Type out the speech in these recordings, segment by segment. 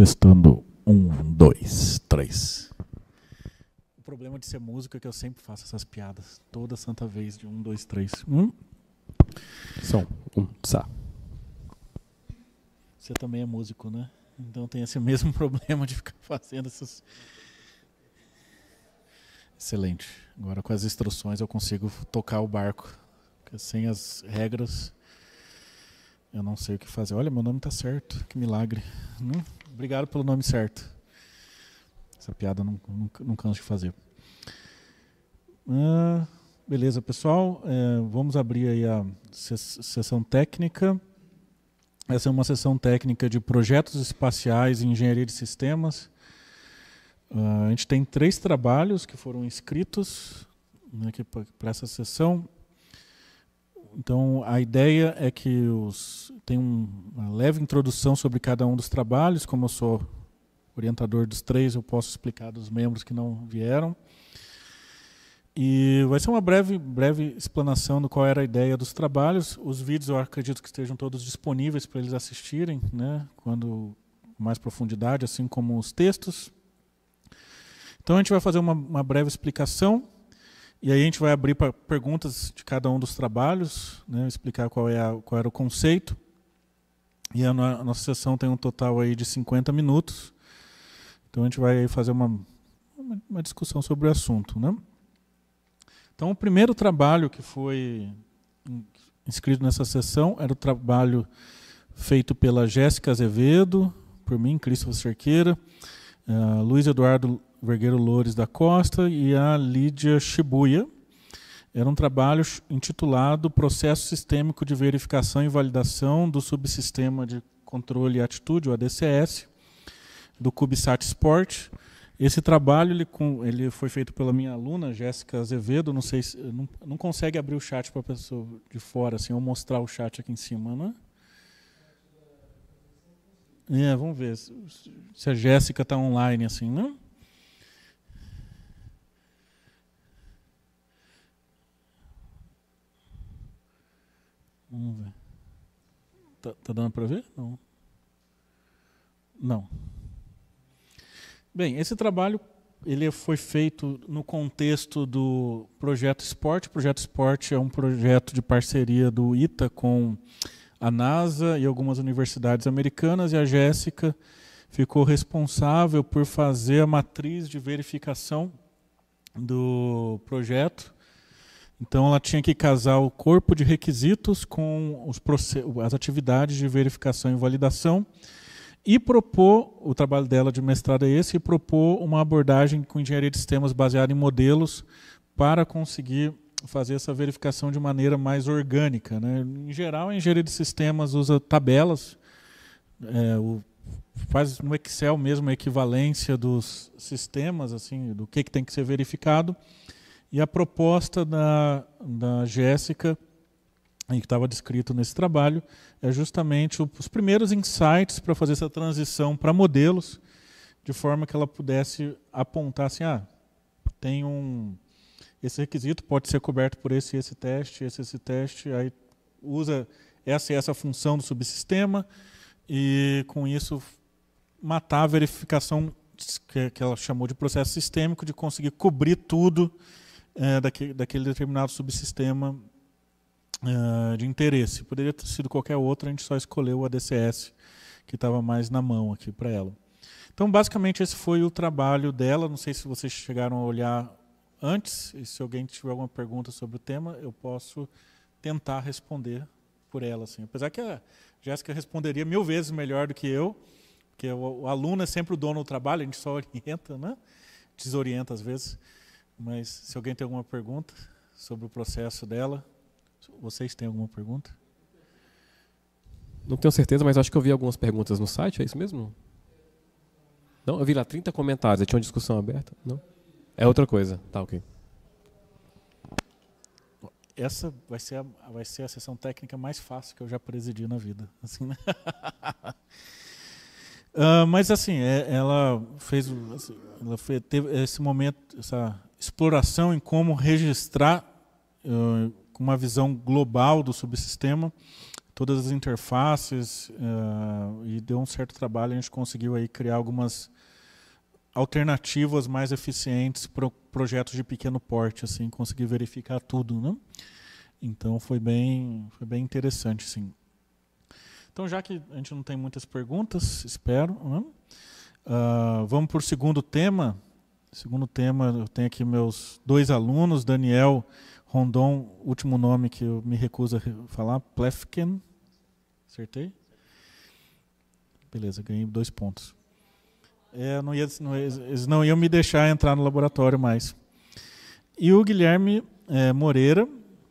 Testando. 1, 2, 3. O problema de ser músico é que eu sempre faço essas piadas. Toda santa vez de 1, 2, 3. Som. Sá. Você também é músico, né? Então tem esse mesmo problema de ficar fazendo essas... Excelente. Agora com as instruções eu consigo tocar o barco. Porque sem as regras eu não sei o que fazer. Olha, meu nome está certo. Que milagre. Obrigado pelo nome certo. Essa piada eu não canso de fazer. Beleza, pessoal. Vamos abrir aí a sessão técnica. Essa é uma sessão técnica de projetos espaciais e engenharia de sistemas. A gente tem 3 trabalhos que foram inscritos, né, para essa sessão. Então, a ideia é que tem uma leve introdução sobre cada um dos trabalhos. Como eu sou orientador dos 3, eu posso explicar dos membros que não vieram. E vai ser uma breve explanação do qual era a ideia dos trabalhos. Os vídeos eu acredito que estejam todos disponíveis para eles assistirem, né, com mais profundidade, assim como os textos. Então a gente vai fazer uma breve explicação. E aí a gente vai abrir para perguntas de cada um dos trabalhos, né, explicar qual era o conceito. E a nossa sessão tem um total aí de 50 minutos. Então a gente vai fazer uma discussão sobre o assunto, né? Então o primeiro trabalho que foi inscrito nessa sessão era o trabalho feito pela Jéssica Azevedo, por mim, Christopher Cerqueira, Luiz Eduardo Vergueiro Loures da Costa e a Lídia Shibuya. Era um trabalho intitulado Processo Sistêmico de Verificação e Validação do Subsistema de Controle e Atitude, o ADCS, do CubeSat Sport. Esse trabalho ele foi feito pela minha aluna, Jéssica Azevedo. Não sei se não consegue abrir o chat para a pessoa de fora, assim, ou mostrar o chat aqui em cima, né? Vamos ver se a Jéssica está online, assim, né? Vamos ver. Tá dando para ver? Não. Não. Bem, esse trabalho ele foi feito no contexto do Projeto Sport. O Projeto Sport é um projeto de parceria do ITA com a NASA e algumas universidades americanas, e a Jéssica ficou responsável por fazer a matriz de verificação do projeto. Então ela tinha que casar o corpo de requisitos com as atividades de verificação e validação e propor, o trabalho dela de mestrado é esse, e propor uma abordagem com engenharia de sistemas baseada em modelos para conseguir fazer essa verificação de maneira mais orgânica, né? Em geral, a engenharia de sistemas usa tabelas, faz no Excel mesmo a equivalência dos sistemas, assim, do que tem que ser verificado. E a proposta da Jéssica, que estava descrito nesse trabalho, é justamente os primeiros insights para fazer essa transição para modelos, de forma que ela pudesse apontar assim, tem esse requisito pode ser coberto por esse teste, esse teste, aí usa essa função do subsistema e com isso matar a verificação que ela chamou de processo sistêmico, de conseguir cobrir tudo daquele determinado subsistema de interesse. Poderia ter sido qualquer outro, a gente só escolheu o ADCS, que estava mais na mão aqui para ela. Então, basicamente, esse foi o trabalho dela. Não sei se vocês chegaram a olhar antes, e se alguém tiver alguma pergunta sobre o tema, eu posso tentar responder por ela. Assim. Apesar que a Jéssica responderia 1000 vezes melhor do que eu, porque o aluno é sempre o dono do trabalho, a gente só orienta, né? Desorienta às vezes. Mas se alguém tem alguma pergunta sobre o processo dela, vocês têm alguma pergunta? Não tenho certeza, mas acho que eu vi algumas perguntas no site, é isso mesmo? Não, eu vi lá 30 comentários, tinha uma discussão aberta? Não? É outra coisa, tá, ok. Essa vai ser a sessão técnica mais fácil que eu já presidi na vida. Assim, né? Mas assim, ela teve esse momento, essa exploração em como registrar com uma visão global do subsistema todas as interfaces, e deu um certo trabalho. A gente conseguiu aí criar algumas alternativas mais eficientes para projetos de pequeno porte, assim, conseguir verificar tudo, né? Então foi bem interessante, sim. Então, já que a gente não tem muitas perguntas, espero, né? Vamos para o segundo tema. Segundo tema, eu tenho aqui meus 2 alunos, Daniel Rondon, último nome que eu me recuso a falar, Plefken. Acertei? Beleza, ganhei 2 pontos. Eles não iam me deixar entrar no laboratório mais. E o Guilherme Moreira,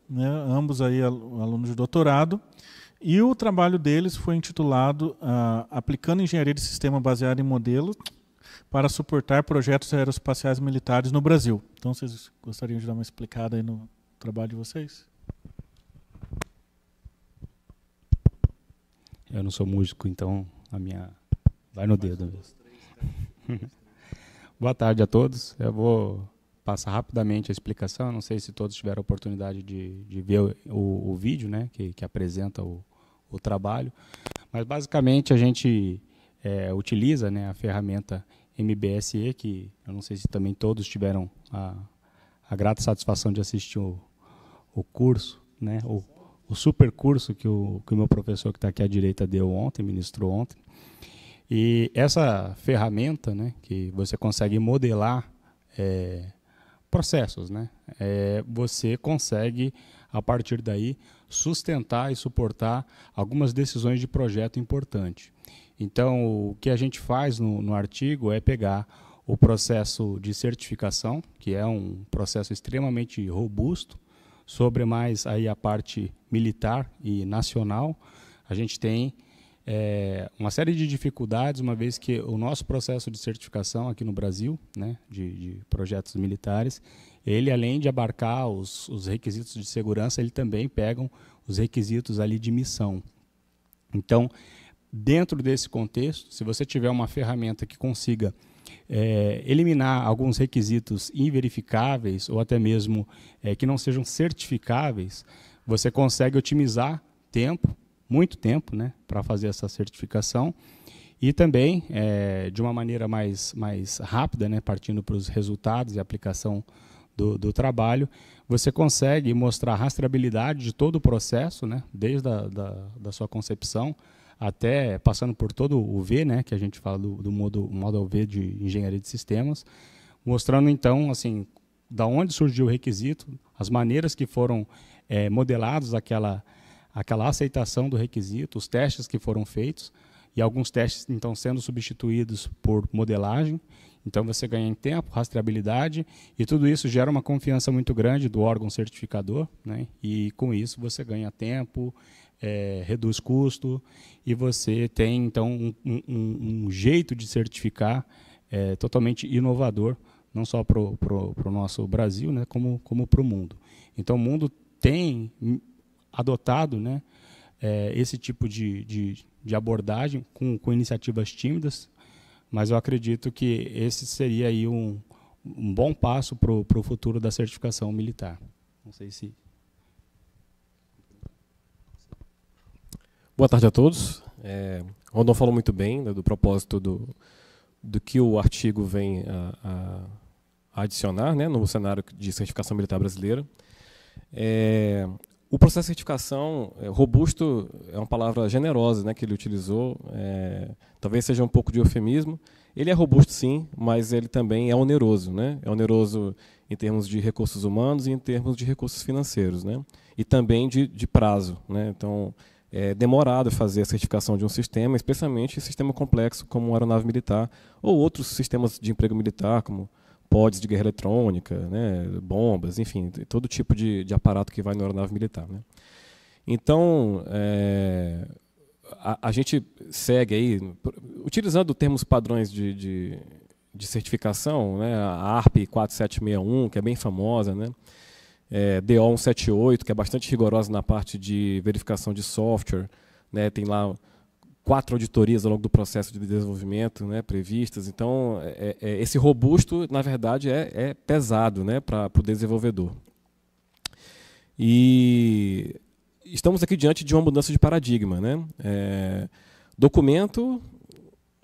né, ambos aí alunos de doutorado, e o trabalho deles foi intitulado Aplicando Engenharia de Sistema Baseada em Modelos para suportar projetos aeroespaciais militares no Brasil. Então, vocês gostariam de dar uma explicada aí no trabalho de vocês? Eu não sou músico, então a minha vai no dedo mesmo. Boa tarde a todos. Eu vou passar rapidamente a explicação. Não sei se todos tiveram a oportunidade de ver o vídeo, né, que apresenta o trabalho. Mas, basicamente, a gente utiliza, né, a ferramenta MBSE, que eu não sei se também todos tiveram a grata satisfação de assistir o curso, né, o super curso que o meu professor que está aqui à direita deu ontem, ministrou ontem. E essa ferramenta, né, que você consegue modelar processos, né, você consegue, a partir daí, sustentar e suportar algumas decisões de projeto importante. Então, o que a gente faz no artigo é pegar o processo de certificação, que é um processo extremamente robusto, sobre mais aí a parte militar e nacional. A gente tem uma série de dificuldades, uma vez que o nosso processo de certificação aqui no Brasil, né, de projetos militares, ele, além de abarcar os requisitos de segurança, ele também pega os requisitos ali de missão. Então, dentro desse contexto, se você tiver uma ferramenta que consiga eliminar alguns requisitos inverificáveis ou até mesmo que não sejam certificáveis, você consegue otimizar tempo, muito tempo, né, para fazer essa certificação e também, de uma maneira mais rápida, né, partindo para os resultados e aplicação do trabalho, você consegue mostrar a rastreabilidade de todo o processo, né, desde da sua concepção até passando por todo o V, né, que a gente fala do Model V de engenharia de sistemas, mostrando então assim, da onde surgiu o requisito, as maneiras que foram modelados aquela aceitação do requisito, os testes que foram feitos, e alguns testes então sendo substituídos por modelagem. Então você ganha em tempo, rastreabilidade, e tudo isso gera uma confiança muito grande do órgão certificador, né? E com isso você ganha tempo, reduz custo, e você tem então um jeito de certificar totalmente inovador, não só para o nosso Brasil, né, como para o mundo. Então o mundo tem adotado, né, esse tipo de abordagem com iniciativas tímidas, mas eu acredito que esse seria aí um bom passo para o futuro da certificação militar. Não sei se... Boa tarde a todos. Rondon falou muito bem, né, do propósito do que o artigo vem a adicionar, né, no cenário de certificação militar brasileira. O processo de certificação robusto é uma palavra generosa, né, que ele utilizou, talvez seja um pouco de eufemismo. Ele é robusto sim, mas ele também é oneroso, né? É oneroso em termos de recursos humanos e em termos de recursos financeiros, né? E também de prazo, né? Então, é demorado fazer a certificação de um sistema, especialmente sistema complexo como uma aeronave militar ou outros sistemas de emprego militar, como pods de guerra eletrônica, né, bombas, enfim, todo tipo de aparato que vai na aeronave militar, né. Então, a gente segue aí, utilizando termos padrões de certificação, né, a ARP 4761, que é bem famosa, né, DO 178, que é bastante rigorosa na parte de verificação de software, né, tem lá 4 auditorias ao longo do processo de desenvolvimento, né, previstas. Então, esse robusto, na verdade, é pesado, né, para o desenvolvedor. E estamos aqui diante de uma mudança de paradigma, né? Documento,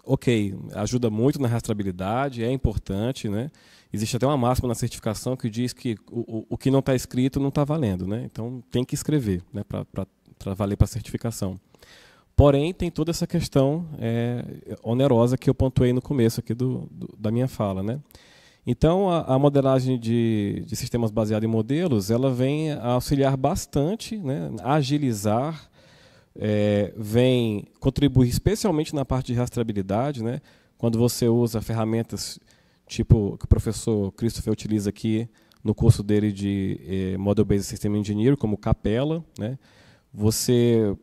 ok, ajuda muito na rastreabilidade, é importante, né? Existe até uma máxima na certificação que diz que o que não está escrito não está valendo, né? Então tem que escrever, né, para valer para a certificação. Porém, tem toda essa questão onerosa que eu pontuei no começo aqui da minha fala, né? Então, a modelagem de sistemas baseada em modelos, ela vem a auxiliar bastante, né, agilizar, vem contribuir especialmente na parte de rastreabilidade, né, quando você usa ferramentas tipo que o professor Christopher utiliza aqui no curso dele de Model-Based System Engineering, como Capella, né, você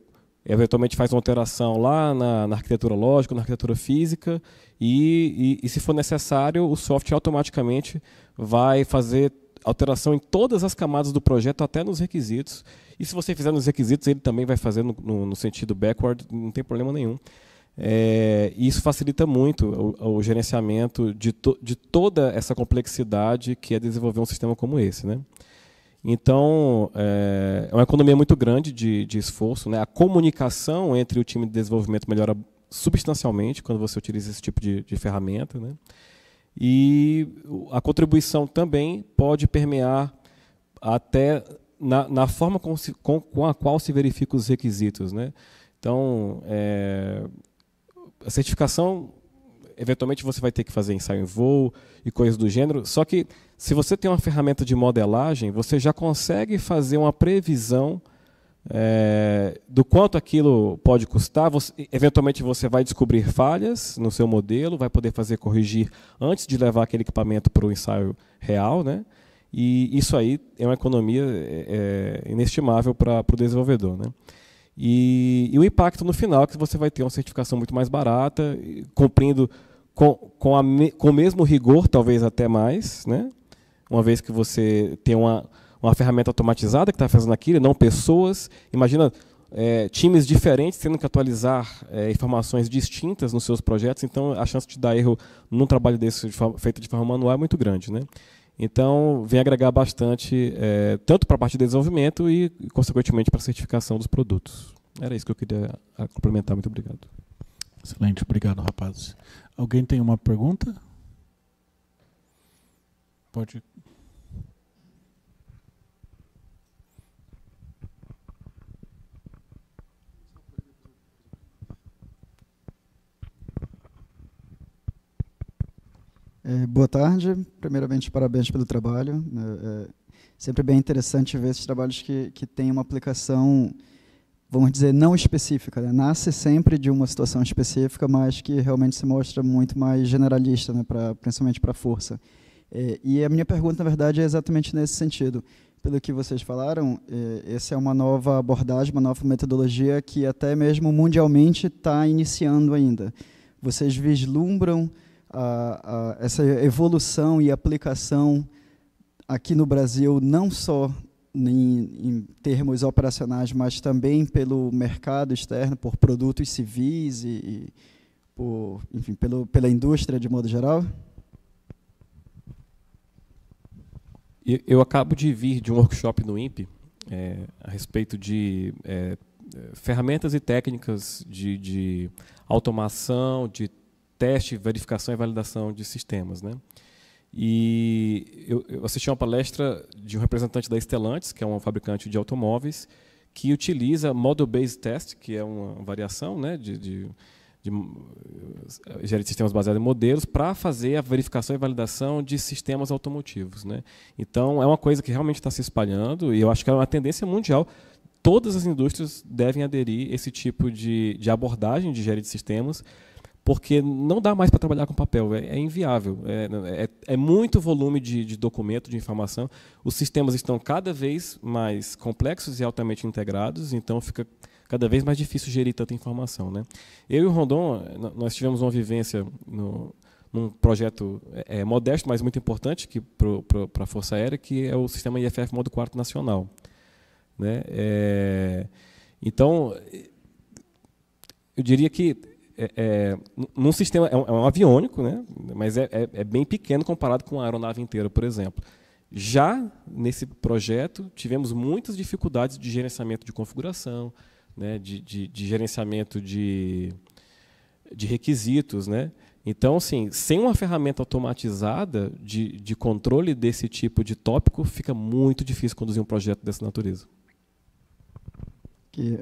eventualmente faz uma alteração lá na arquitetura lógica, na arquitetura física, e se for necessário, o software automaticamente vai fazer alteração em todas as camadas do projeto, até nos requisitos. E se você fizer nos requisitos, ele também vai fazer no sentido backward, não tem problema nenhum. E isso facilita muito o gerenciamento de toda essa complexidade que é desenvolver um sistema como esse, né? Então, é uma economia muito grande de esforço, né? A comunicação entre o time de desenvolvimento melhora substancialmente quando você utiliza esse tipo de ferramenta, né? E a contribuição também pode permear até na forma com a qual se verificam os requisitos, né? Então, a certificação, eventualmente você vai ter que fazer ensaio em voo e coisas do gênero, só que se você tem uma ferramenta de modelagem, você já consegue fazer uma previsão do quanto aquilo pode custar. Eventualmente você vai descobrir falhas no seu modelo, vai poder corrigir antes de levar aquele equipamento para o ensaio real, né? E isso aí é uma economia inestimável para o desenvolvedor, né? E o impacto no final é que você vai ter uma certificação muito mais barata, cumprindo com o mesmo rigor, talvez até mais, né? Uma vez que você tem uma ferramenta automatizada que está fazendo aquilo, não pessoas. Imagina times diferentes tendo que atualizar informações distintas nos seus projetos, então a chance de dar erro num trabalho desse feito de forma manual é muito grande, né? Então, vem agregar bastante, tanto para a parte de desenvolvimento e, consequentemente, para a certificação dos produtos. Era isso que eu queria complementar. Muito obrigado. Excelente, obrigado, rapazes. Alguém tem uma pergunta? Pode. Boa tarde. Primeiramente, parabéns pelo trabalho. É sempre bem interessante ver esses trabalhos que têm uma aplicação, vamos dizer, não específica, né? Nasce sempre de uma situação específica, mas que realmente se mostra muito mais generalista, né? Principalmente para a força. E a minha pergunta, na verdade, é exatamente nesse sentido. Pelo que vocês falaram, essa é uma nova abordagem, uma nova metodologia que até mesmo mundialmente está iniciando ainda. Vocês vislumbram essa evolução e aplicação aqui no Brasil, não só em termos operacionais, mas também pelo mercado externo, por produtos civis e enfim, pela indústria de modo geral? Eu acabo de vir de um workshop no INPE a respeito de ferramentas e técnicas de automação, de teste, verificação e validação de sistemas, né? E eu assisti a uma palestra de um representante da Stellantis, que é um fabricante de automóveis, que utiliza Model-Based Test, que é uma variação, né, de gerir sistemas baseados em modelos, para fazer a verificação e validação de sistemas automotivos, né? Então, é uma coisa que realmente está se espalhando, e eu acho que é uma tendência mundial. Todas as indústrias devem aderir a esse tipo de abordagem de gerir de sistemas, porque não dá mais para trabalhar com papel, é inviável. É muito volume de documento, de informação. Os sistemas estão cada vez mais complexos e altamente integrados, então fica cada vez mais difícil gerir tanta informação, né? Eu e o Rondon, nós tivemos uma vivência num projeto modesto, mas muito importante para a Força Aérea, que é o sistema IFF Modo Quarto Nacional, né? Então, eu diria que num sistema, é um aviônico, né? Mas é bem pequeno comparado com a aeronave inteira, por exemplo. Já nesse projeto, tivemos muitas dificuldades de gerenciamento de configuração, né, de gerenciamento de requisitos, né? Então, assim, sem uma ferramenta automatizada de controle desse tipo de tópico, fica muito difícil conduzir um projeto dessa natureza.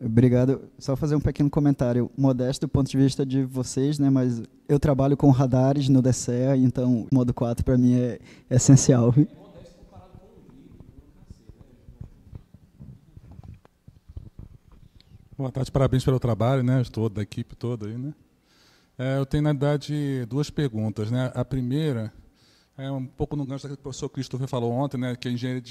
Obrigado. Só fazer um pequeno comentário modesto do ponto de vista de vocês, né? Mas eu trabalho com radares no DCE, então o modo 4 para mim é essencial. Boa tarde, parabéns pelo trabalho, né? Todo, da equipe toda aí, né? Eu tenho, na verdade, duas perguntas, né? A primeira é um pouco no gancho daquilo que o professor Christopher falou ontem, né? Que a engenharia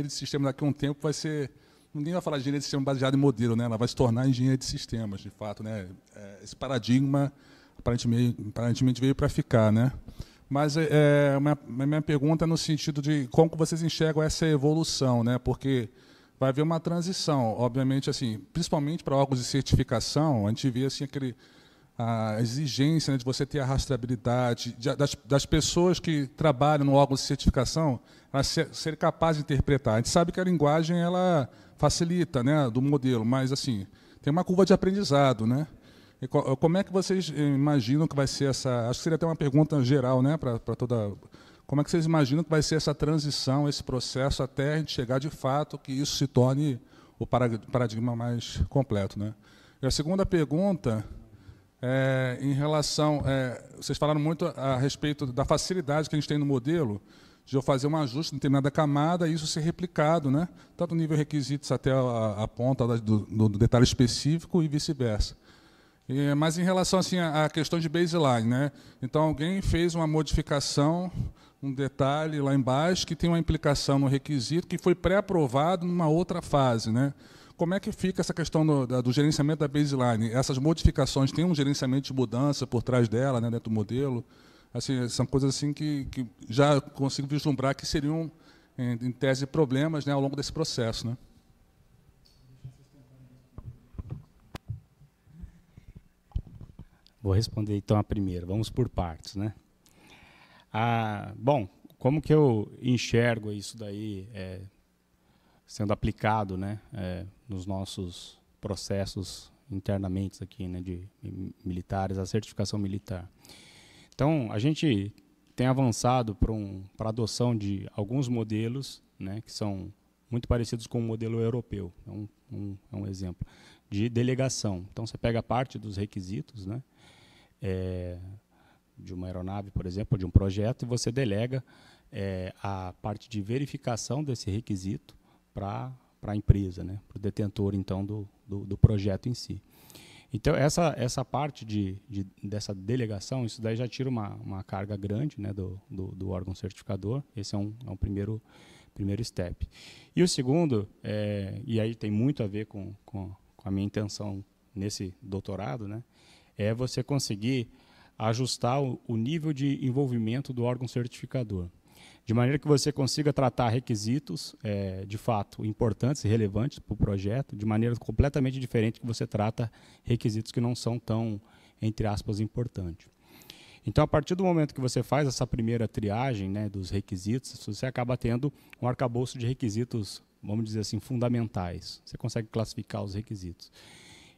de sistemas daqui a um tempo vai ser... Ninguém vai falar de engenharia de sistemas baseada em modelo, né? Ela vai se tornar engenharia de sistemas, de fato, né? Esse paradigma aparentemente veio para ficar, né? Mas a minha pergunta é no sentido de como que vocês enxergam essa evolução, né? Porque vai haver uma transição, obviamente, assim, principalmente para órgãos de certificação, a gente vê assim a exigência, né, de você ter a rastreabilidade, das pessoas que trabalham no órgão de certificação, elas serem capazes de interpretar. A gente sabe que a linguagem ela facilita, né, do modelo, mas assim tem uma curva de aprendizado, né? E como é que vocês imaginam que vai ser essa? Acho que seria até uma pergunta geral, né, para toda. Como é que vocês imaginam que vai ser essa transição, esse processo, até a gente chegar de fato que isso se torne o paradigma mais completo, né? E a segunda pergunta em relação, vocês falaram muito a respeito da facilidade que a gente tem no modelo de eu fazer um ajuste em determinada camada e isso ser replicado, né? Tanto no nível requisitos até a ponta do detalhe específico e vice-versa. Mas em relação assim, à questão de baseline, né? Então, alguém fez uma modificação, um detalhe lá embaixo que tem uma implicação no requisito que foi pré-aprovado numa outra fase, né? Como é que fica essa questão do gerenciamento da baseline? Essas modificações têm um gerenciamento de mudança por trás dela, né, dentro do modelo? Assim, são coisas assim que já consigo vislumbrar que seriam, em tese, problemas, né, ao longo desse processo, né? Vou responder então a primeira. Vamos por partes, né? Bom, como que eu enxergo isso daí sendo aplicado, né, nos nossos processos internamente aqui, né, de militares, a certificação militar. Então, a gente tem avançado para a adoção de alguns modelos, né, que são muito parecidos com o modelo europeu. É um exemplo de delegação. Então, você pega a parte dos requisitos, né, de uma aeronave, por exemplo, de um projeto, e você delega a parte de verificação desse requisito para a empresa, né, para o detentor, então, do projeto em si. Então, essa parte dessa delegação, isso daí já tira uma carga grande, né, do órgão certificador. Esse é um primeiro step. E o segundo, e aí tem muito a ver com a minha intenção nesse doutorado, né, é você conseguir ajustar o nível de envolvimento do órgão certificador, de maneira que você consiga tratar requisitos, de fato, importantes e relevantes para o projeto, de maneira completamente diferente que você trata requisitos que não são tão, entre aspas, importantes. Então, a partir do momento que você faz essa primeira triagem, né, dos requisitos, você acaba tendo um arcabouço de requisitos, vamos dizer assim, fundamentais. Você consegue classificar os requisitos.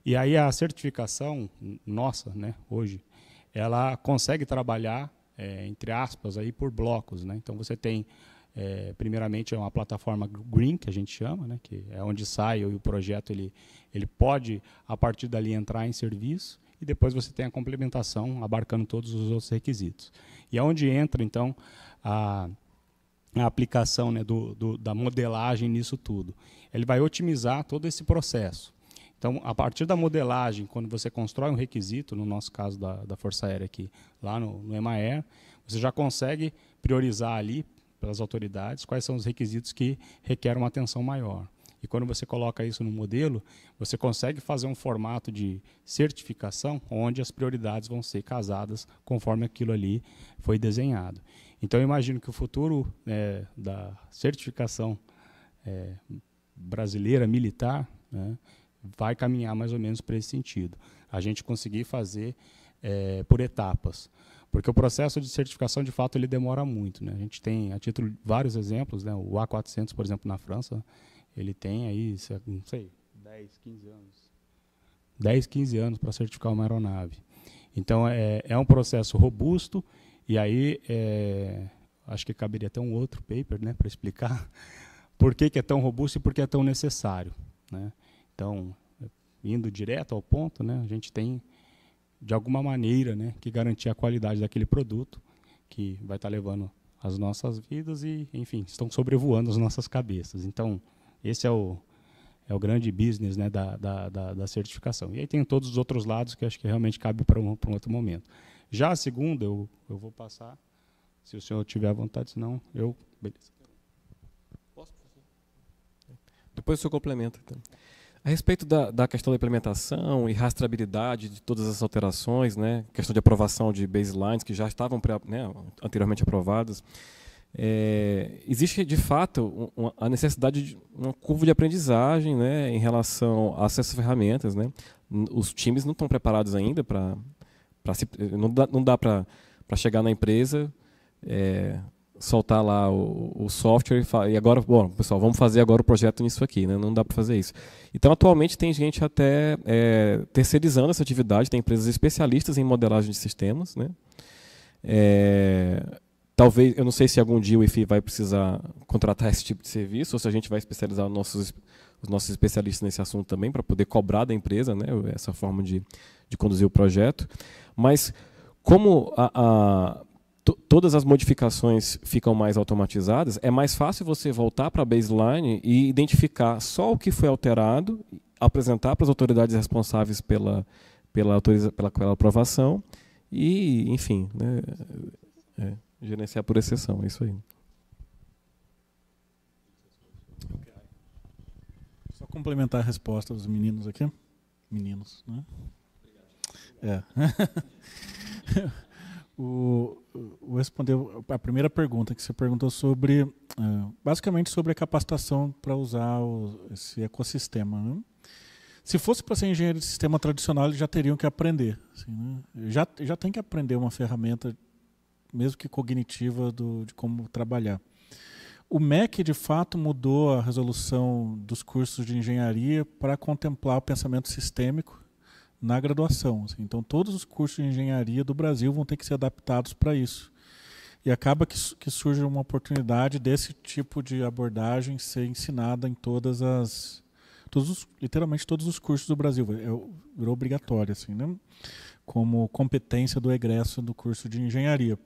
E aí a certificação nossa, né, hoje, ela consegue trabalhar, entre aspas, aí por blocos, né? Então você tem, primeiramente, uma plataforma Green, que a gente chama, né? Que é onde sai o projeto, ele pode, a partir dali, entrar em serviço, e depois você tem a complementação, abarcando todos os outros requisitos. E é onde entra, então, a aplicação, né, da modelagem nisso tudo. Ele vai otimizar todo esse processo. Então, a partir da modelagem, quando você constrói um requisito, no nosso caso da Força Aérea aqui, lá no EMAER, você já consegue priorizar ali, pelas autoridades, quais são os requisitos que requerem uma atenção maior. E quando você coloca isso no modelo, você consegue fazer um formato de certificação onde as prioridades vão ser casadas conforme aquilo ali foi desenhado. Então, eu imagino que o futuro da certificação brasileira militar, né, vai caminhar mais ou menos para esse sentido. A gente conseguir fazer por etapas. Porque o processo de certificação, de fato, ele demora muito, né? A gente tem, a título de vários exemplos, né? O A400, por exemplo, na França, ele tem aí, não sei, 10, 15 anos. 10, 15 anos para certificar uma aeronave. Então, é um processo robusto, e aí acho que caberia até um outro paper, né, para explicar por que é tão robusto e por que é tão necessário, né? Então, indo direto ao ponto, né, a gente tem, de alguma maneira, né, que garantir a qualidade daquele produto, que vai estar levando as nossas vidas e, enfim, estão sobrevoando as nossas cabeças. Então, esse é o grande business, né, da certificação. E aí tem todos os outros lados que acho que realmente cabe para um outro momento. Já a segunda, eu vou passar, se o senhor tiver à vontade, senão eu... Beleza. Posso? Depois o senhor complementa. Então. A respeito da questão da implementação e rastreabilidade de todas as alterações, né, questão de aprovação de baselines que já estavam anteriormente aprovadas, existe, de fato, a necessidade de uma curva de aprendizagem, né, em relação a essas ferramentas. Né. Os times não estão preparados ainda não dá para chegar na empresa, soltar lá o software e agora, bom, pessoal, vamos fazer agora o projeto nisso aqui, né? Não dá para fazer isso. Então, atualmente, tem gente até terceirizando essa atividade, tem empresas especialistas em modelagem de sistemas, né? Talvez, eu não sei se algum dia o IFI vai precisar contratar esse tipo de serviço, ou se a gente vai especializar os nossos especialistas nesse assunto também, para poder cobrar da empresa, né, essa forma de conduzir o projeto. Mas, como todas as modificações ficam mais automatizadas, é mais fácil você voltar para a baseline e identificar só o que foi alterado, apresentar para as autoridades responsáveis pela aprovação e, enfim, né, gerenciar por exceção. É isso aí. Só complementar a resposta dos meninos aqui. Meninos, né? Vou responder a primeira pergunta que você perguntou sobre, basicamente sobre a capacitação para usar esse ecossistema. Né? Se fosse para ser engenheiro de sistema tradicional, eles já teriam que aprender. Assim, né? Já tem que aprender uma ferramenta, mesmo que cognitiva, de como trabalhar. O MEC, de fato, mudou a resolução dos cursos de engenharia para contemplar o pensamento sistêmico na graduação. Assim. Então, todos os cursos de engenharia do Brasil vão ter que ser adaptados para isso. E acaba que surge uma oportunidade desse tipo de abordagem ser ensinada em literalmente todos os cursos do Brasil. Virou obrigatório, assim, né? Como competência do egresso do curso de engenharia.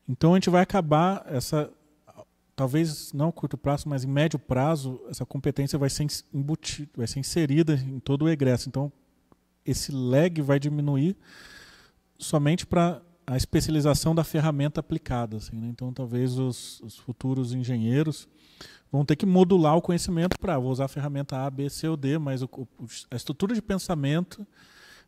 Então, a gente vai acabar talvez não a curto prazo, mas em médio prazo, essa competência vai ser embutida, vai ser inserida em todo o egresso. Então, esse lag vai diminuir somente para a especialização da ferramenta aplicada. Assim, né? Então, talvez os futuros engenheiros vão ter que modular o conhecimento vou usar a ferramenta A, B, C ou D, mas a estrutura de pensamento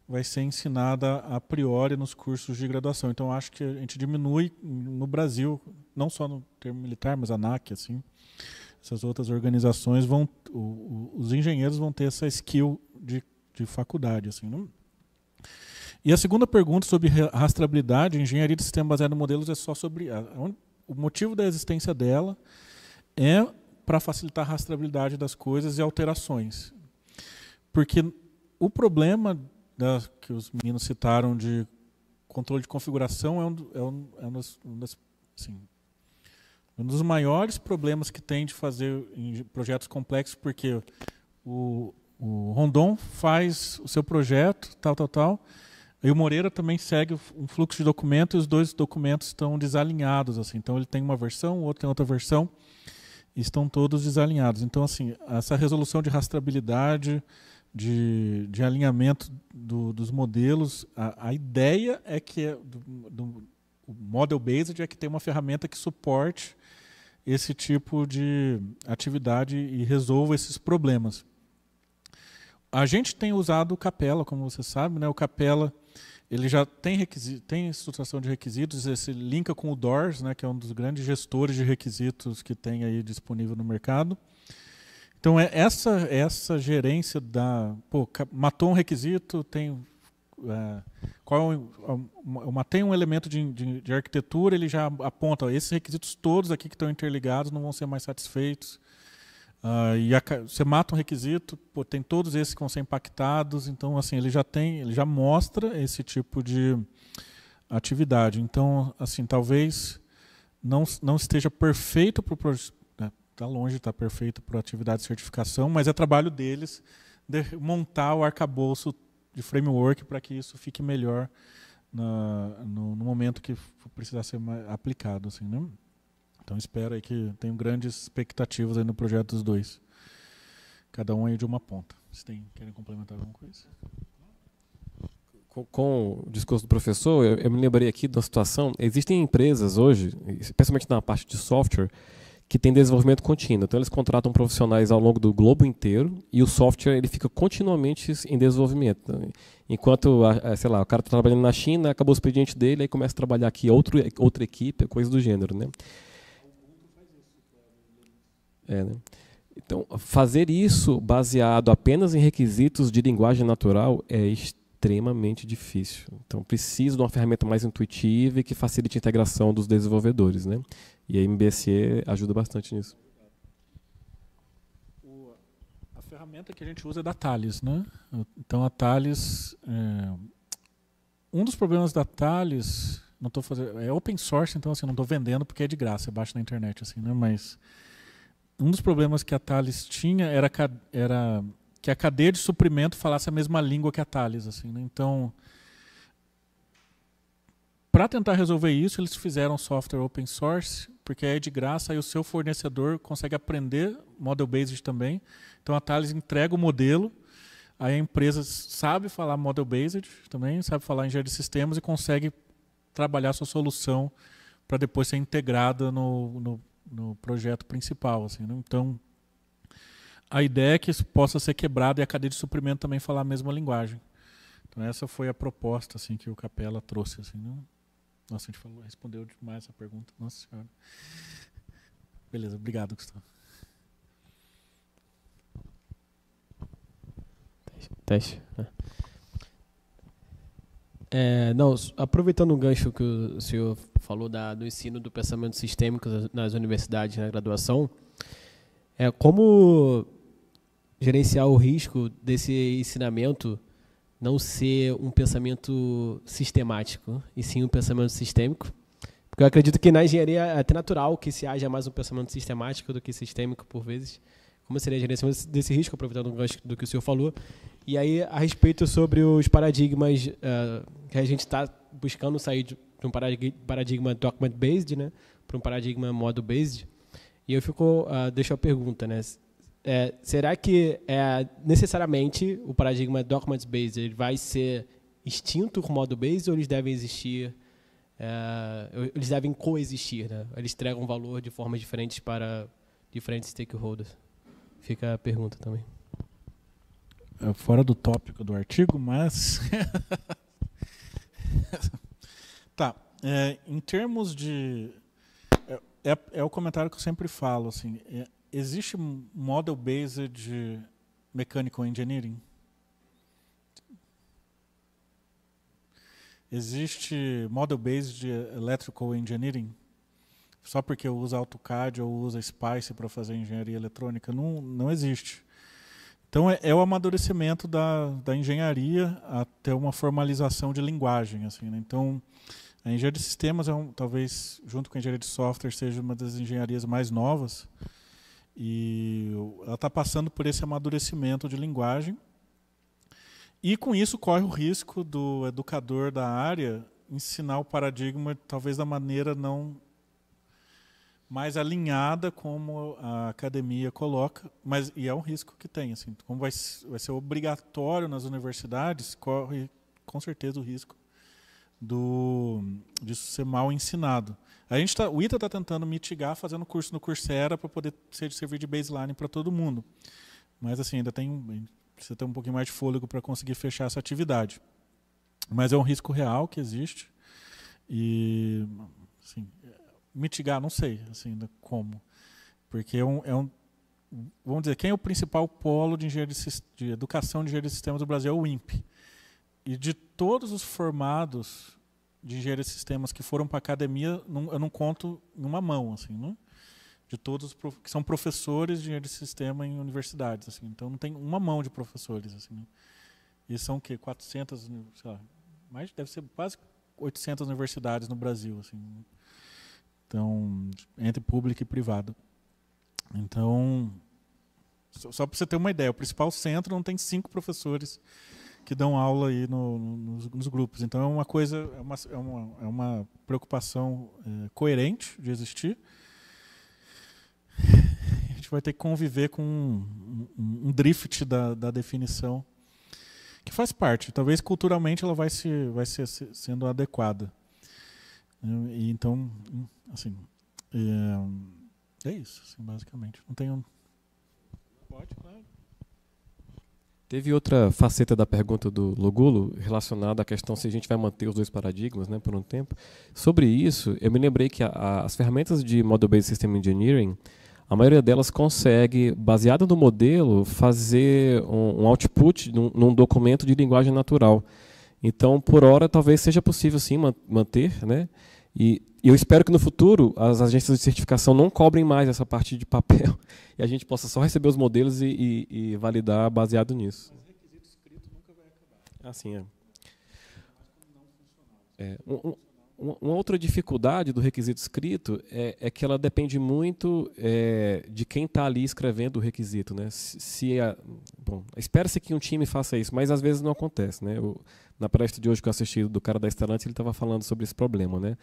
vai ser ensinada a priori nos cursos de graduação. Então, acho que a gente diminui no Brasil, não só no termo militar, mas a ANAC, assim, essas outras organizações, os engenheiros vão ter essa skill de faculdade. Assim, não? E a segunda pergunta sobre rastreabilidade, engenharia de sistema baseado em modelos é só sobre... O motivo da existência dela é para facilitar a rastreabilidade das coisas e alterações. Porque o problema que os meninos citaram de controle de configuração um dos maiores problemas que tem de fazer em projetos complexos, porque o Rondon faz o seu projeto, tal, e o Moreira também segue um fluxo de documentos, e os dois documentos estão desalinhados. Assim. Então, ele tem uma versão, o outro tem outra versão, e estão todos desalinhados. Então, assim, essa resolução de rastreabilidade, de alinhamento dos modelos, a ideia é que o model-based é que tem uma ferramenta que suporte esse tipo de atividade e resolva esses problemas. A gente tem usado o Capella, como você sabe, né? O Capella ele já tem estruturação de requisitos, ele se linka com o Doors, né? Que é um dos grandes gestores de requisitos que tem aí disponível no mercado. Então essa gerência matou um requisito, tem um elemento de arquitetura, ele já aponta, esses requisitos todos aqui que estão interligados não vão ser mais satisfeitos. Você mata um requisito, tem todos esses que vão ser impactados, então assim, ele já mostra esse tipo de atividade. Então, assim, talvez não esteja perfeito para o projeto, está longe de estar perfeito para a atividade de certificação, mas é trabalho deles de montar o arcabouço de framework para que isso fique melhor no momento que precisar ser aplicado, assim, né? Então espero aí que tenho grandes expectativas aí no projeto dos dois. Cada um aí de uma ponta. Vocês querem complementar alguma coisa? Com o discurso do professor, eu me lembrei aqui de uma situação. Existem empresas hoje, especialmente na parte de software, que tem desenvolvimento contínuo. Então eles contratam profissionais ao longo do globo inteiro e o software ele fica continuamente em desenvolvimento. Enquanto, sei lá, o cara está trabalhando na China, acabou o expediente dele, aí começa a trabalhar aqui outra equipe, coisa do gênero, né? Né? Então, fazer isso baseado apenas em requisitos de linguagem natural é extremamente difícil. Então, preciso de uma ferramenta mais intuitiva e que facilite a integração dos desenvolvedores, né? E a MBSE ajuda bastante nisso. A ferramenta que a gente usa é da Thales, né? Então, a Thales... um dos problemas da Thales... é open source, então assim, não estou vendendo porque é de graça, é baixo na internet, assim, né? Mas... um dos problemas que a Thales tinha era que a cadeia de suprimento falasse a mesma língua que a Thales. Assim, né? Então, para tentar resolver isso, eles fizeram software open source, porque é de graça e o seu fornecedor consegue aprender model-based também. Então, a Thales entrega o modelo, aí a empresa sabe falar model-based também, sabe falar engenharia de sistemas e consegue trabalhar a sua solução para depois ser integrada no projeto principal, assim, né? Então, a ideia é que isso possa ser quebrado e a cadeia de suprimento também falar a mesma linguagem. Então, essa foi a proposta, assim, que o Capella trouxe, assim, né? Nossa, a gente respondeu demais essa pergunta. Nossa Senhora. Beleza, obrigado, Gustavo. Teste. Não, aproveitando o gancho que o senhor falou do ensino do pensamento sistêmico nas universidades, na graduação, como gerenciar o risco desse ensinamento não ser um pensamento sistemático, e sim um pensamento sistêmico? Porque eu acredito que na engenharia é até natural que se haja mais um pensamento sistemático do que sistêmico, por vezes. Como seria a gerenciamento desse risco, aproveitando o gancho do que o senhor falou? E aí, a respeito sobre os paradigmas que a gente está buscando sair de um paradigma document-based, né, para um paradigma model-based. E eu deixo a pergunta, né? Será que necessariamente o paradigma document-based ele vai ser extinto com o model-based ou eles devem existir, eles devem coexistir, né? Eles entregam valor de formas diferentes para diferentes stakeholders? Fica a pergunta também. Fora do tópico do artigo, mas... Tá. Em termos de... É o comentário que eu sempre falo, assim, existe model-based mechanical engineering? Existe model-based electrical engineering? Só porque eu uso AutoCAD ou uso Spice para fazer engenharia eletrônica? Não existe. Então, é o amadurecimento da engenharia até uma formalização de linguagem. Assim, né? Então, a engenharia de sistemas, talvez, junto com a engenharia de software, seja uma das engenharias mais novas. E ela está passando por esse amadurecimento de linguagem. E, com isso, corre o risco do educador da área ensinar o paradigma, talvez, da maneira não mais alinhada como a academia coloca, e é um risco que tem. Assim, como vai ser obrigatório nas universidades, corre com certeza o risco disso ser mal ensinado. O ITA está tentando mitigar fazendo curso no Coursera para poder servir de baseline para todo mundo. Mas assim, precisa ter um pouquinho mais de fôlego para conseguir fechar essa atividade. Mas é um risco real que existe. E assim, mitigar, não sei assim, como. Porque vamos dizer, quem é o principal polo de educação de engenharia de sistemas do Brasil é o INPE. E de todos os formados de engenharia de sistemas que foram para a academia, eu não conto em uma mão, assim, né? De todos que são professores de engenharia de sistema em universidades, assim. Então não tem uma mão de professores, assim, né? E são o quê? 400, sei lá, mais deve ser quase 800 universidades no Brasil, assim. Então, entre público e privado. Então, só para você ter uma ideia, o principal centro não tem 5 professores que dão aula aí nos grupos. Então é uma coisa, é uma preocupação coerente de existir. A gente vai ter que conviver com um drift da definição que faz parte. Talvez culturalmente ela vai ser sendo adequada. E então, assim, é isso, assim, basicamente. Não tenho. Pode, claro. Teve outra faceta da pergunta do Lugulo relacionada à questão se a gente vai manter os 2 paradigmas, né, por um tempo. Sobre isso, eu me lembrei que as ferramentas de Model-Based System Engineering, a maioria delas consegue, baseada no modelo, fazer um output num documento de linguagem natural. Então, por hora, talvez seja possível sim manter, né? E eu espero que no futuro as agências de certificação não cobrem mais essa parte de papel e a gente possa só receber os modelos e validar baseado nisso. Mas requisito escrito nunca vai acabar. Assim uma outra dificuldade do requisito escrito é que ela depende muito de quem está ali escrevendo o requisito, né? Espera-se que um time faça isso, mas às vezes não acontece, né? Na palestra de hoje que eu assisti do cara da Stellantis, ele estava falando sobre esse problema, né?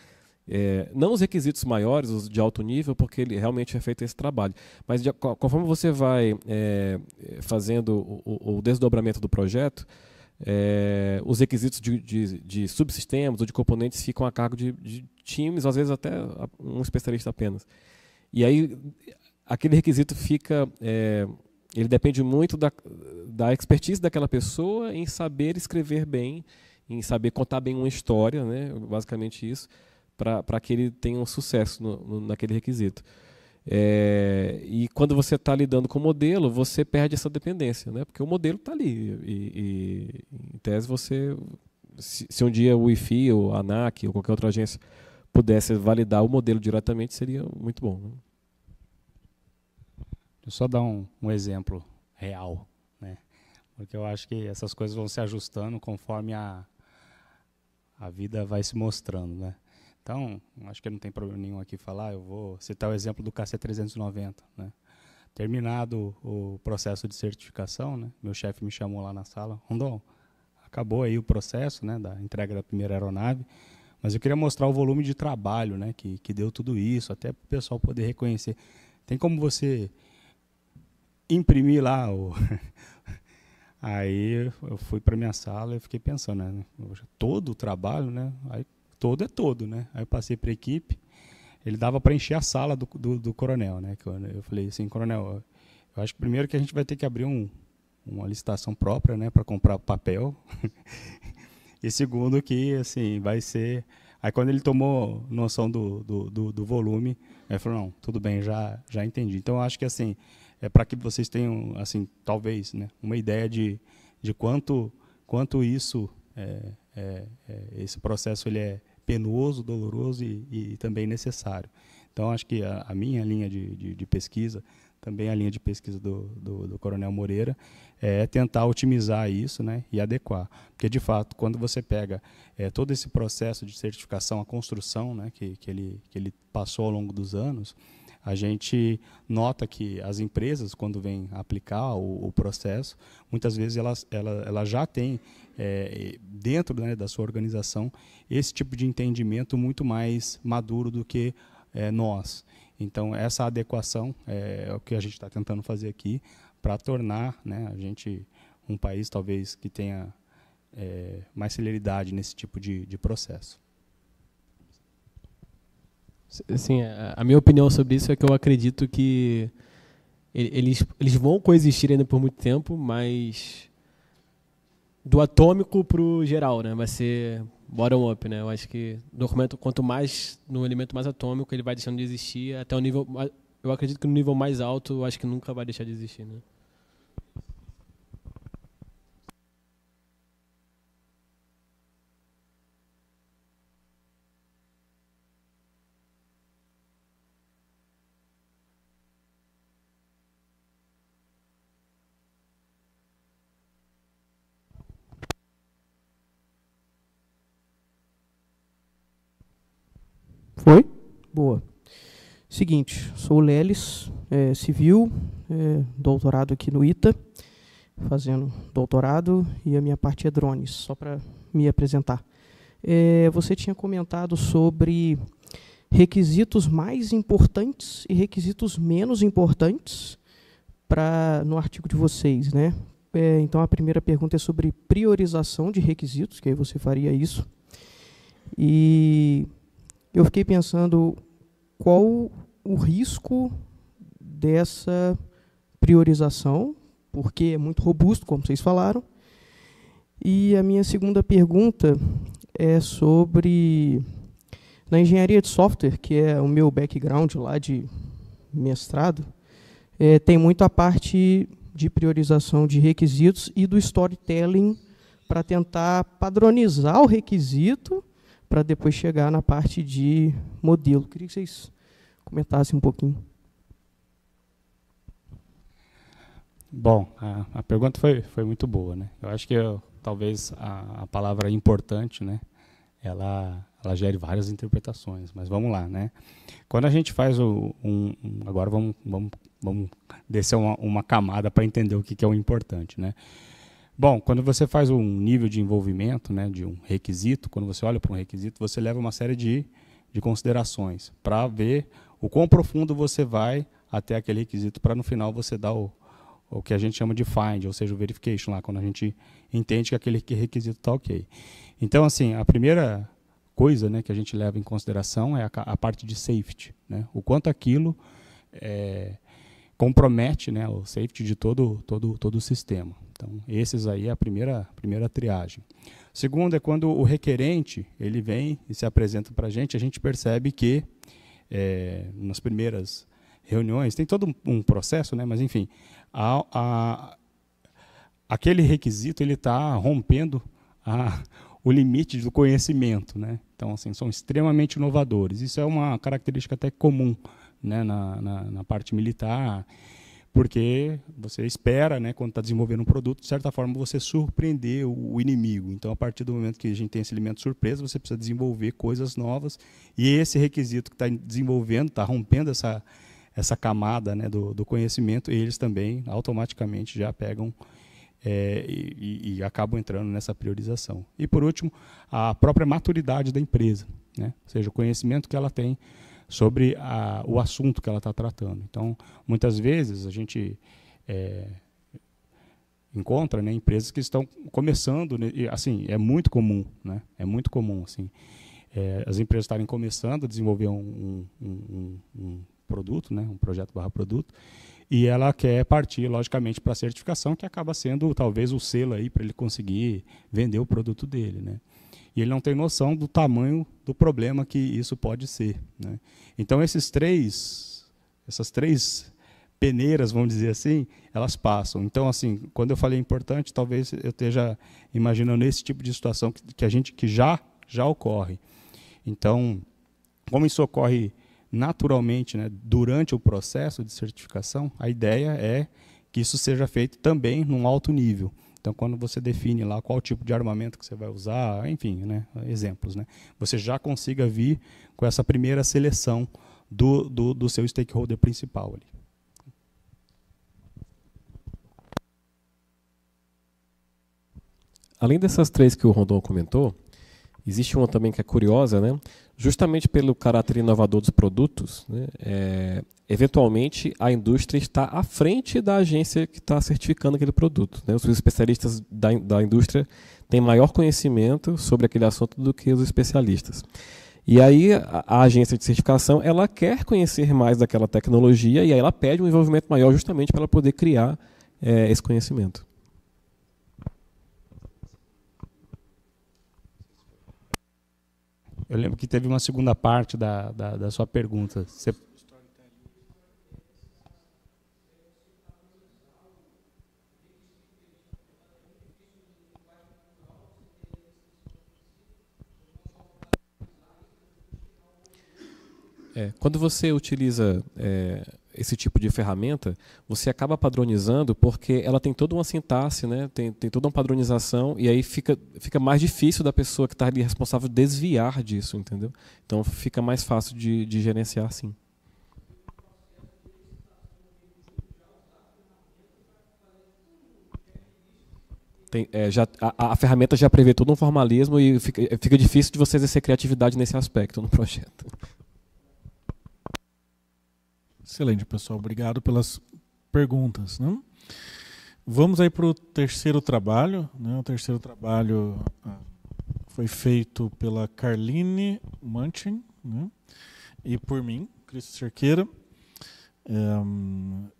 Não os requisitos maiores, os de alto nível, porque ele realmente é feito esse trabalho, mas conforme você vai fazendo o desdobramento do projeto, os requisitos de subsistemas ou de componentes ficam a cargo de times, às vezes até um especialista apenas. E aí aquele requisito fica, ele depende muito da expertise daquela pessoa em saber escrever bem, em saber contar bem uma história, né, basicamente isso, para que ele tenha um sucesso naquele requisito. E quando você está lidando com o modelo, você perde essa dependência, né? Porque o modelo está ali. E, em tese, se um dia o IFI, ou a ANAC, ou qualquer outra agência pudesse validar o modelo diretamente, seria muito bom, né? Deixa eu só dar um exemplo real, né? Porque eu acho que essas coisas vão se ajustando conforme a vida vai se mostrando, né? Então, acho que não tem problema nenhum aqui falar, eu vou citar o exemplo do KC390, né? Terminado o processo de certificação, né? Meu chefe me chamou lá na sala, Rondon, acabou aí o processo, né, da entrega da primeira aeronave, mas eu queria mostrar o volume de trabalho, né, que deu tudo isso, até para o pessoal poder reconhecer. Tem como você imprimir lá Aí eu fui para minha sala e fiquei pensando, né, todo o trabalho, né, aí todo é todo, né? Aí eu passei para a equipe, ele dava para encher a sala do coronel, né? Eu falei assim, coronel, eu acho que primeiro que a gente vai ter que abrir uma licitação própria, né, para comprar papel. E segundo que, assim, vai ser... Aí quando ele tomou noção do volume, ele falou, não, tudo bem, já entendi. Então eu acho que, assim, para que vocês tenham, assim, talvez, né, uma ideia de quanto isso, esse processo ele é penoso, doloroso e também necessário. Então, acho que a minha linha de pesquisa, também a linha de pesquisa do Coronel Moreira, é tentar otimizar isso, né, e adequar. Porque, de fato, quando você pega todo esse processo de certificação, a construção, né, que ele passou ao longo dos anos, a gente nota que as empresas, quando vêm aplicar o processo, muitas vezes elas já têm, dentro, né, da sua organização, esse tipo de entendimento muito mais maduro do que nós. Então, essa adequação é o que a gente está tentando fazer aqui para tornar, né, a gente um país, talvez, que tenha mais celeridade nesse tipo de processo. Assim, a minha opinião sobre isso é que eu acredito que eles vão coexistir ainda por muito tempo, mas do atômico para o geral, né? Vai ser bottom-up, né? Eu acho que quanto mais no elemento mais atômico, ele vai deixando de existir até o nível... Eu acredito que no nível mais alto, eu acho que nunca vai deixar de existir, né? Boa. Seguinte, sou o Lelis, civil, doutorado aqui no ITA, fazendo doutorado, e a minha parte é drones, só para me apresentar. Você tinha comentado sobre requisitos mais importantes e requisitos menos importantes no artigo de vocês, né? Então, a primeira pergunta é sobre priorização de requisitos, que aí você faria isso. E eu fiquei pensando qual o risco dessa priorização, porque é muito robusto, como vocês falaram. E a minha segunda pergunta é sobre, na engenharia de software, que é o meu background lá de mestrado, tem muito a parte de priorização de requisitos e do storytelling para tentar padronizar o requisito para depois chegar na parte de modelo. Queria que vocês comentassem um pouquinho. Bom, a pergunta foi muito boa, né? Eu acho que talvez a palavra importante, né, ela gere várias interpretações, mas vamos lá, né? Quando a gente faz agora vamos descer uma camada para entender o que é o importante, né? Bom, quando você faz um nível de envolvimento, né, de um requisito, quando você olha para um requisito, você leva uma série de considerações para ver o quão profundo você vai até aquele requisito, para no final você dar o que a gente chama de find, ou seja, o verification, lá, quando a gente entende que aquele requisito está ok. Então, assim, a primeira coisa, né, que a gente leva em consideração é a parte de safety, né? O quanto aquilo compromete, né, o safety de todo o sistema. Então, esses aí é a primeira triagem. O segundo é quando o requerente ele vem e se apresenta para a gente percebe que, nas primeiras reuniões, tem todo um processo, né, mas, enfim, aquele requisito está rompendo o limite do conhecimento, né? Então, assim, são extremamente inovadores. Isso é uma característica até comum, né, na parte militar, porque você espera, né, quando está desenvolvendo um produto, de certa forma você surpreender o inimigo. Então, a partir do momento que a gente tem esse elemento surpresa, você precisa desenvolver coisas novas, e esse requisito que está desenvolvendo, está rompendo essa camada, né, do conhecimento, e eles também automaticamente já pegam e acabam entrando nessa priorização. E, por último, a própria maturidade da empresa, né? Ou seja, o conhecimento que ela tem sobre o assunto que ela está tratando. Então, muitas vezes, a gente encontra, né, empresas que estão começando, né, e, assim, é muito comum, né? É muito comum, assim, as empresas estarem começando a desenvolver um produto, né, um projeto/produto, e ela quer partir, logicamente, para a certificação, que acaba sendo, talvez, o selo aí para ele conseguir vender o produto dele, né? E ele não tem noção do tamanho do problema que isso pode ser, né? Então, essas três peneiras, vamos dizer assim, elas passam. Então, assim, quando eu falei importante, talvez eu esteja imaginando esse tipo de situação que já ocorre. Então, como isso ocorre naturalmente, né, durante o processo de certificação, a ideia é que isso seja feito também num alto nível. Então, quando você define lá qual tipo de armamento que você vai usar, enfim, né, exemplos, né, você já consiga vir com essa primeira seleção do seu stakeholder principal ali. Além dessas três que o Rondon comentou, existe uma também que é curiosa, né? Justamente pelo caráter inovador dos produtos, né? Eventualmente a indústria está à frente da agência que está certificando aquele produto, né? Os especialistas da indústria têm maior conhecimento sobre aquele assunto do que os especialistas. E aí a agência de certificação ela quer conhecer mais daquela tecnologia e aí ela pede um envolvimento maior justamente para ela poder criar esse conhecimento. Eu lembro que teve uma segunda parte da sua pergunta. Você... Quando você utiliza esse tipo de ferramenta, você acaba padronizando porque ela tem toda uma sintaxe, né? Tem toda uma padronização, e aí fica mais difícil da pessoa que está ali responsável desviar disso, entendeu? Então fica mais fácil de gerenciar, sim. A ferramenta já prevê todo um formalismo e fica difícil de você exercer criatividade nesse aspecto no projeto. Excelente, pessoal. Obrigado pelas perguntas, né? Vamos aí para o terceiro trabalho, né? O terceiro trabalho foi feito pela Carline Manchin, né? E por mim, Cristo Cerqueira.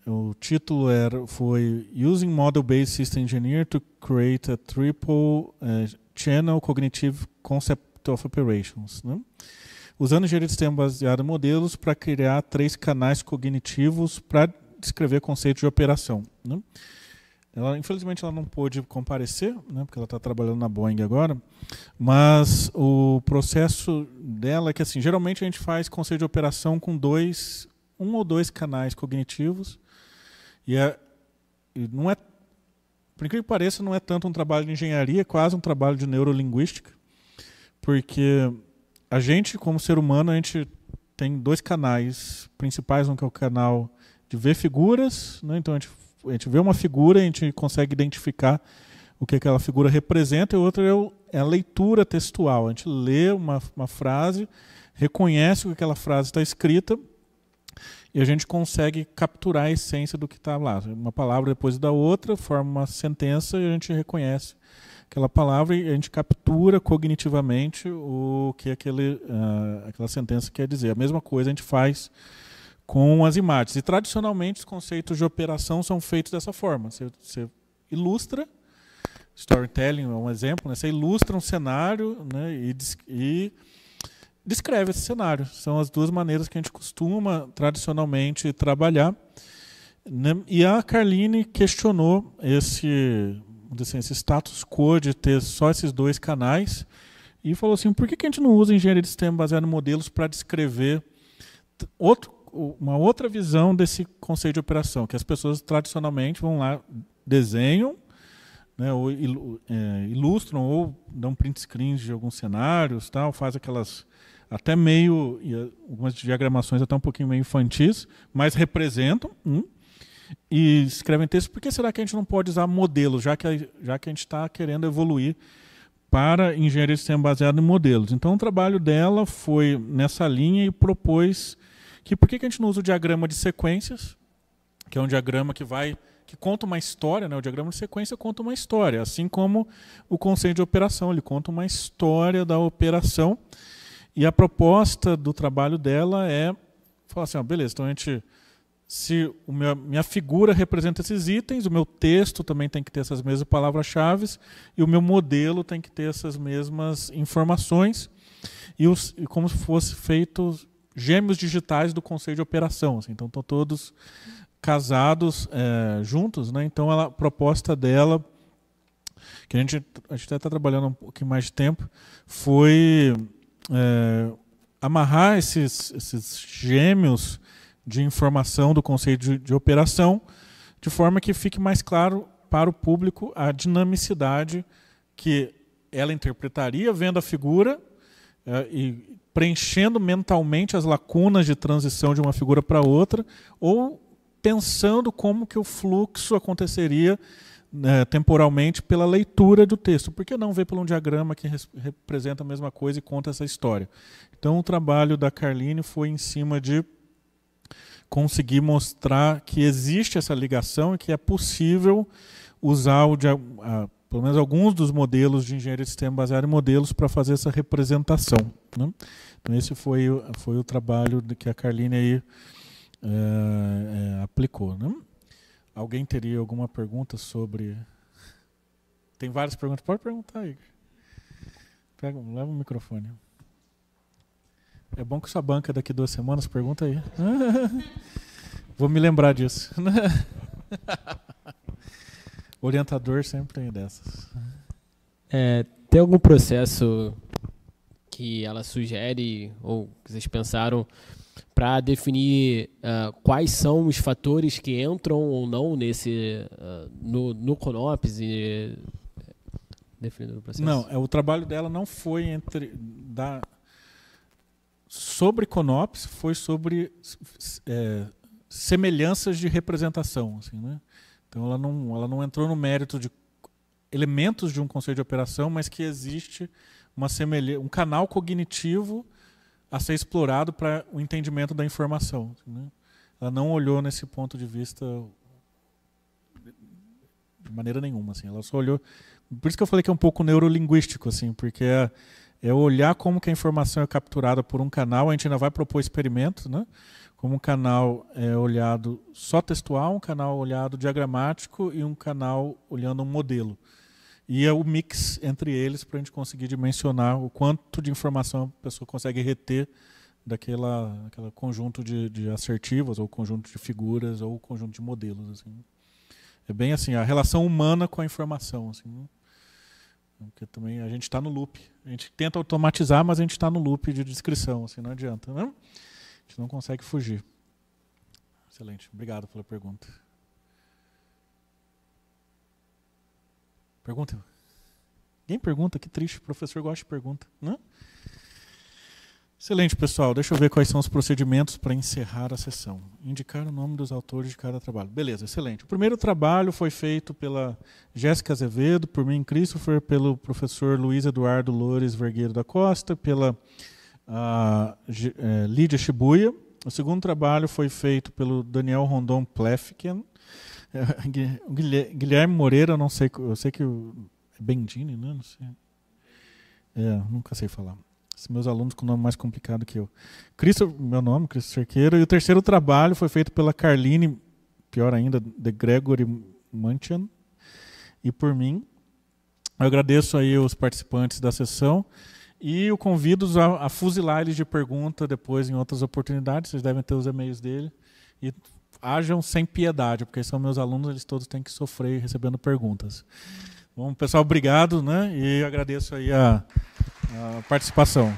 O título foi Using Model-Based System Engineer to Create a Triple Channel Cognitive Concept of Operations, né? Usando engenharia de sistema baseada em modelos para criar 3 canais cognitivos para descrever conceitos de operação, né? Infelizmente ela não pôde comparecer, né, porque ela está trabalhando na Boeing agora, mas o processo dela é que, assim, geralmente a gente faz conceito de operação com 1 ou 2 canais cognitivos, e não é, por incrível que pareça, não é tanto um trabalho de engenharia, é quase um trabalho de neurolinguística, porque a gente, como ser humano, a gente tem 2 canais principais, um que é o canal de ver figuras, né? Então a gente vê uma figura e a gente consegue identificar o que aquela figura representa, e o outro é a leitura textual. A gente lê uma frase, reconhece o que aquela frase está escrita, e a gente consegue capturar a essência do que está lá. Uma palavra depois da outra, forma uma sentença e a gente reconhece aquela palavra e a gente captura cognitivamente o que aquela sentença quer dizer. A mesma coisa a gente faz com as imagens. E tradicionalmente os conceitos de operação são feitos dessa forma. Você ilustra, storytelling é um exemplo, né? Você ilustra um cenário, né, e descreve esse cenário. São as 2 maneiras que a gente costuma tradicionalmente trabalhar, né? E a Carline questionou esse status quo de ter só esses 2 canais e falou assim, por que a gente não usa engenharia de sistema baseada em modelos para descrever uma outra visão desse conceito de operação, que as pessoas tradicionalmente vão lá, desenham, né, ou ilustram ou dão print screens de alguns cenários, tal, faz aquelas até meio, algumas diagramações até um pouquinho meio infantis, mas representam, e escrevem texto. Por que será que a gente não pode usar modelos, já que a gente está querendo evoluir para engenharia de sistema baseada em modelos? Então o trabalho dela foi nessa linha e propôs que por que a gente não usa o diagrama de sequências, que é um diagrama que conta uma história, né? O diagrama de sequência conta uma história, assim como o conceito de operação, ele conta uma história da operação. E a proposta do trabalho dela é falar assim, beleza, então se minha figura representa esses itens, o meu texto também tem que ter essas mesmas palavras-chave e o meu modelo tem que ter essas mesmas informações, e como se fosse feitos gêmeos digitais do conceito de operação. Assim, então estão todos casados juntos, né? Então a proposta dela, que a gente até está trabalhando um pouquinho mais de tempo, foi amarrar esses gêmeos de informação do conceito de operação, de forma que fique mais claro para o público a dinamicidade que ela interpretaria vendo a figura e preenchendo mentalmente as lacunas de transição de uma figura para outra, ou pensando como que o fluxo aconteceria temporalmente pela leitura do texto. Por que não ver por um diagrama que representa a mesma coisa e conta essa história? Então o trabalho da Carline foi em cima de conseguir mostrar que existe essa ligação e que é possível usar pelo menos alguns dos modelos de engenharia de sistema baseado em modelos para fazer essa representação, né? Então esse foi o trabalho que a Carline aí aplicou, né? Alguém teria alguma pergunta sobre... Tem várias perguntas, pode perguntar, Igor. Leva o microfone. É bom que sua banca daqui 2 semanas, pergunta aí. Vou me lembrar disso. Orientador sempre tem dessas. Tem algum processo que ela sugere, ou que vocês pensaram, para definir quais são os fatores que entram ou não nesse no CONOPS e definindo o processo? Não, o trabalho dela não foi sobre CONOPS, foi sobre semelhanças de representação, assim, né? Então ela não entrou no mérito de elementos de um conceito de operação, mas que existe um canal cognitivo a ser explorado para o entendimento da informação, né? Ela não olhou nesse ponto de vista de maneira nenhuma, assim. Ela só olhou. Por isso que eu falei que é um pouco neurolinguístico, assim, porque é olhar como que a informação é capturada por um canal. A gente ainda vai propor experimentos, né? Como um canal olhado só textual, um canal olhado diagramático e um canal olhando um modelo. E é o mix entre eles para a gente conseguir dimensionar o quanto de informação a pessoa consegue reter daquela conjunto de assertivas, ou conjunto de figuras, ou conjunto de modelos. Assim. É bem assim, a relação humana com a informação. Assim, né? Porque também a gente está no loop. A gente tenta automatizar, mas a gente está no loop de descrição. Assim, não adianta. Né? A gente não consegue fugir. Excelente. Obrigado pela pergunta. Pergunta? Ninguém pergunta? Que triste. O professor gosta de pergunta. Né? Excelente, pessoal. Deixa eu ver quais são os procedimentos para encerrar a sessão. Indicar o nome dos autores de cada trabalho. Beleza, excelente. O primeiro trabalho foi feito pela Jéssica Azevedo, por mim, Christopher, pelo professor Luiz Eduardo Loures Vergueiro da Costa, pela Lídia Shibuya. O segundo trabalho foi feito pelo Daniel Rondon Plefken. Guilherme Moreira, não sei, eu sei que é Bendini, né? Não sei. Nunca sei falar. Meus alunos com nome mais complicado que eu. Meu nome, Cristo Cerqueira. E o terceiro trabalho foi feito pela Carline, pior ainda, de Gregory Mantian, e por mim. Eu agradeço aí os participantes da sessão e eu convido-os a fuzilar eles de pergunta depois em outras oportunidades. Vocês devem ter os e-mails dele. E hajam sem piedade, porque são meus alunos, eles todos têm que sofrer recebendo perguntas. Bom, pessoal, obrigado, né? E agradeço aí a participação.